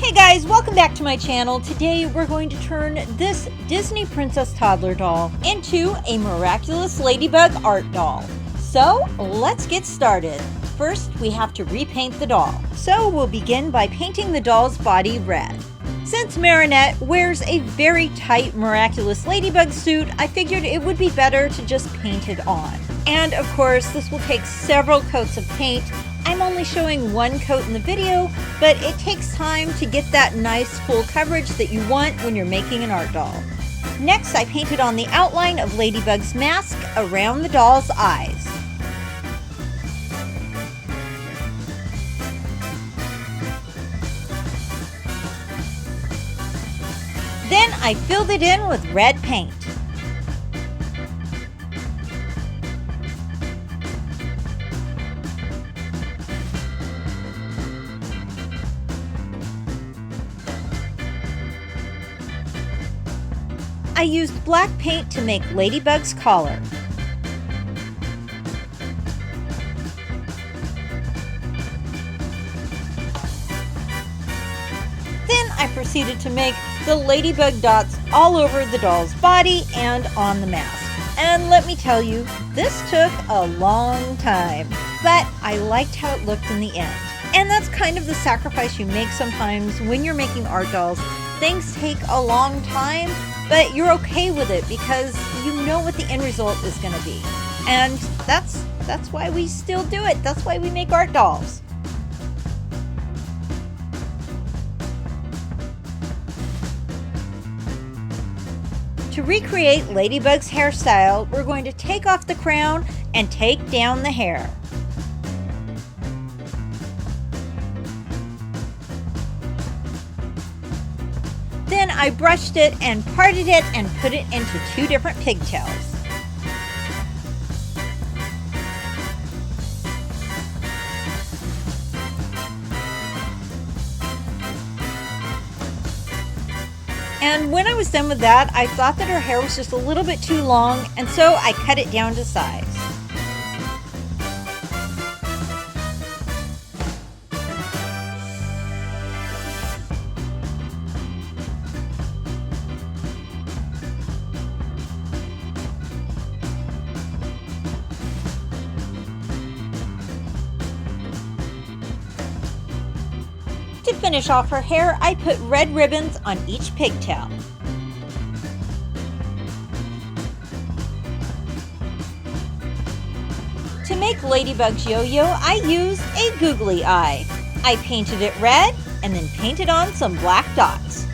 Hey guys, welcome back to my channel. Today we're going to turn this Disney Princess Toddler doll into a Miraculous Ladybug art doll. So let's get started. First, we have to repaint the doll. So we'll begin by painting the doll's body red. Since Marinette wears a very tight Miraculous Ladybug suit, I figured it would be better to just paint it on. And of course, this will take several coats of paint. I'm only showing one coat in the video, but it takes time to get that nice full coverage that you want when you're making an art doll. Next, I painted on the outline of Ladybug's mask around the doll's eyes. Then I filled it in with red paint. I used black paint to make Ladybug's collar. Then I proceeded to make the ladybug dots all over the doll's body and on the mask. And let me tell you, this took a long time, but I liked how it looked in the end. And that's kind of the sacrifice you make sometimes when you're making art dolls. Things take a long time, but you're okay with it because you know what the end result is going to be. And that's why we still do it. That's why we make art dolls. To recreate Ladybug's hairstyle, we're going to take off the crown and take down the hair. Then I brushed it and parted it and put it into two different pigtails. And when I was done with that, I thought that her hair was just a little bit too long, and so I cut it down to size. To finish off her hair, I put red ribbons on each pigtail. To make Ladybug's yo-yo, I used a googly eye. I painted it red and then painted on some black dots.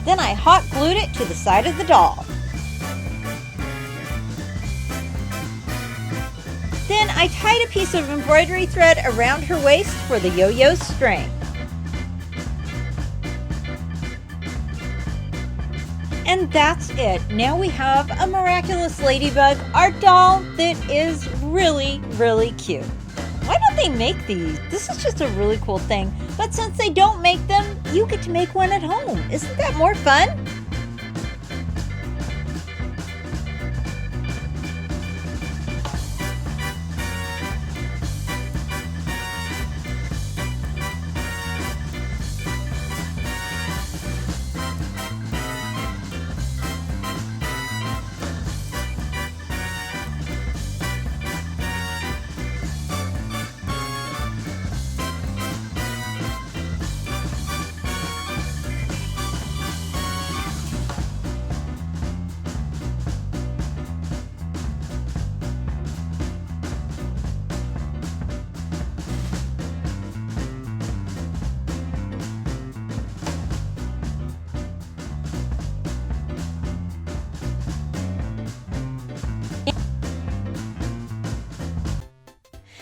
Then I hot glued it to the side of the doll. Then I tied a piece of embroidery thread around her waist for the yo-yo string. And that's it. Now we have a Miraculous Ladybug art doll that is really, really cute. Why don't they make these? This is just a really cool thing. But since they don't make them, you get to make one at home. Isn't that more fun?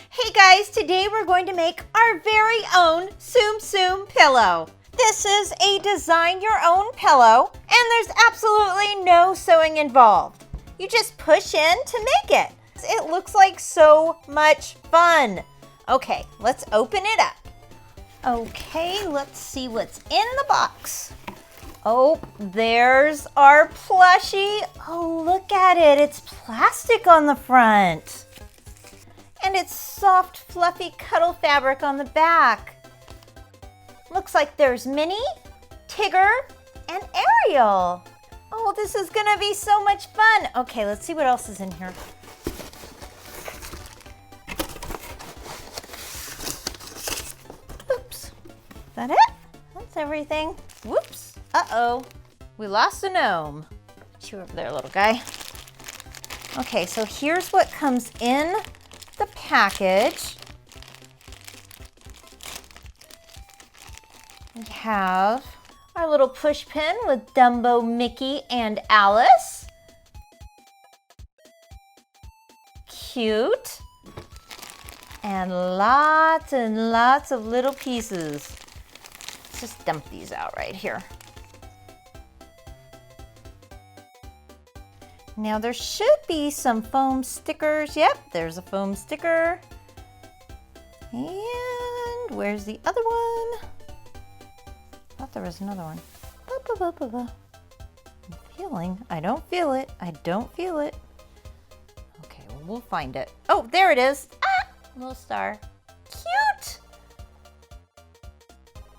Hey guys, today we're going to make our very own Tsum Tsum Pillow. This is a design your own pillow, and there's absolutely no sewing involved. You just push in to make it. It looks like so much fun. Okay, let's open it up. Okay, let's see what's in the box. Oh, there's our plushie. Oh, look at it. It's plastic on the front. And it's soft, fluffy cuddle fabric on the back. Looks like there's Minnie, Tigger, and Ariel. Oh, this is gonna be so much fun. Okay, let's see what else is in here. Oops, is that it? That's everything. Whoops, uh-oh, we lost a gnome. Put you over there, little guy. Okay, so here's what comes in the package. We have our little push pin with Dumbo, Mickey, and Alice. Cute. And lots of little pieces. Let's just dump these out right here. Now there should be some foam stickers. Yep, there's a foam sticker. And where's the other one? I thought there was another one. I don't feel it. I don't feel it. Okay, well, we'll find it. Oh, there it is. Ah, little star. Cute.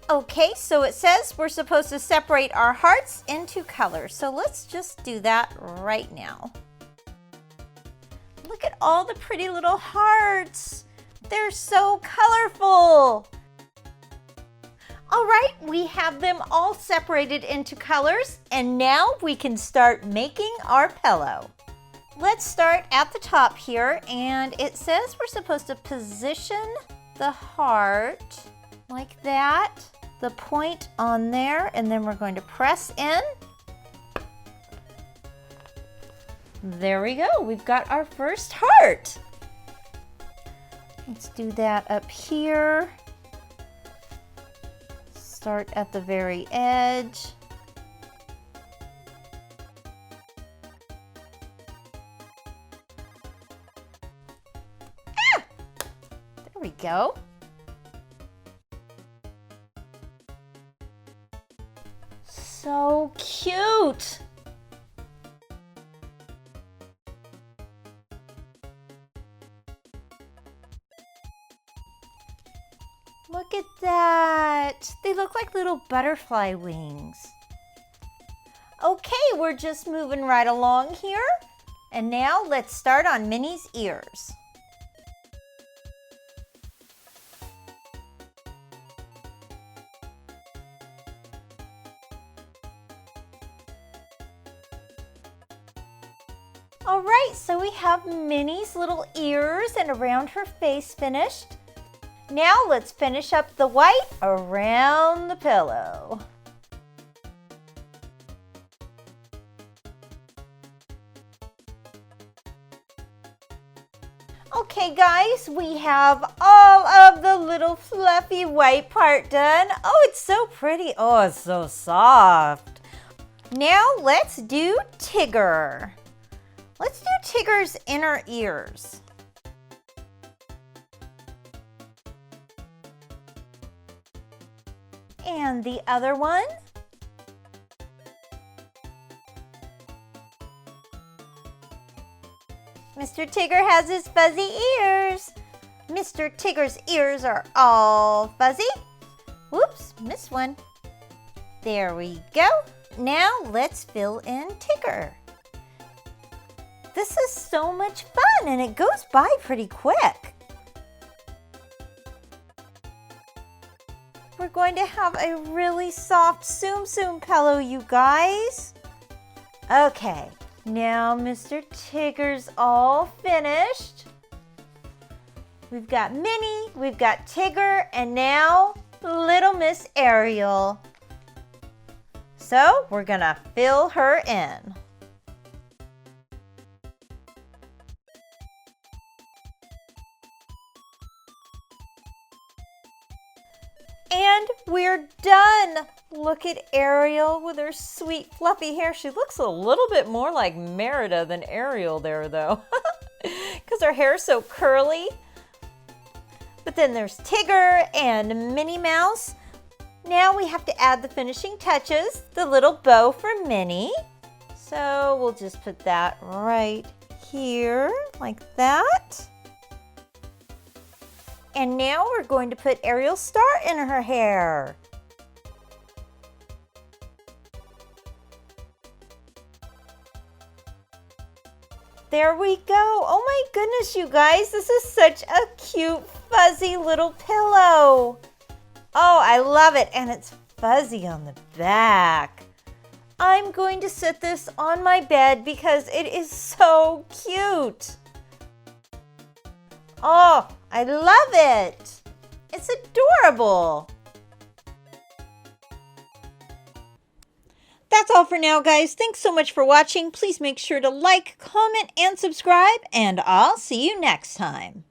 Okay, so it says we're supposed to separate our hearts into colors. So let's just do that right now. Look at all the pretty little hearts. They're so colorful. All right, we have them all separated into colors, and now we can start making our pillow. Let's start at the top here, and it says we're supposed to position the heart like that, the point on there, and then we're going to press in. There we go, we've got our first heart. Let's do that up here. Start at the very edge. Ah! There we go. So cute. Look at that. They look like little butterfly wings. Okay, we're just moving right along here. And now let's start on Minnie's ears. All right, so we have Minnie's little ears and around her face finished. Now let's finish up the white around the pillow. Okay guys, we have all of the little fluffy white part done. Oh, it's so pretty. Oh, it's so soft. Now let's do Tigger. Let's do Tigger's inner ears. And the other one. Mr. Tigger has his fuzzy ears. Mr. Tigger's ears are all fuzzy. Whoops, missed one. There we go. Now let's fill in Tigger. This is so much fun and it goes by pretty quick. We're going to have a really soft Tsumtsum pillow, you guys. Okay, now Mr. Tigger's all finished. We've got Minnie, we've got Tigger, and now little Miss Ariel. So we're gonna fill her in. And we're done. Look at Ariel with her sweet fluffy hair. She looks a little bit more like Merida than Ariel there though, because her hair's so curly. But then there's Tigger and Minnie Mouse. Now we have to add the finishing touches, the little bow for Minnie. So we'll just put that right here, like that. And now we're going to put Ariel's star in her hair. There we go. Oh my goodness, you guys. This is such a cute, fuzzy little pillow. Oh, I love it. And it's fuzzy on the back. I'm going to sit this on my bed because it is so cute. Oh, I love it. It's adorable. That's all for now, guys. Thanks so much for watching. Please make sure to like, comment, and subscribe, and I'll see you next time.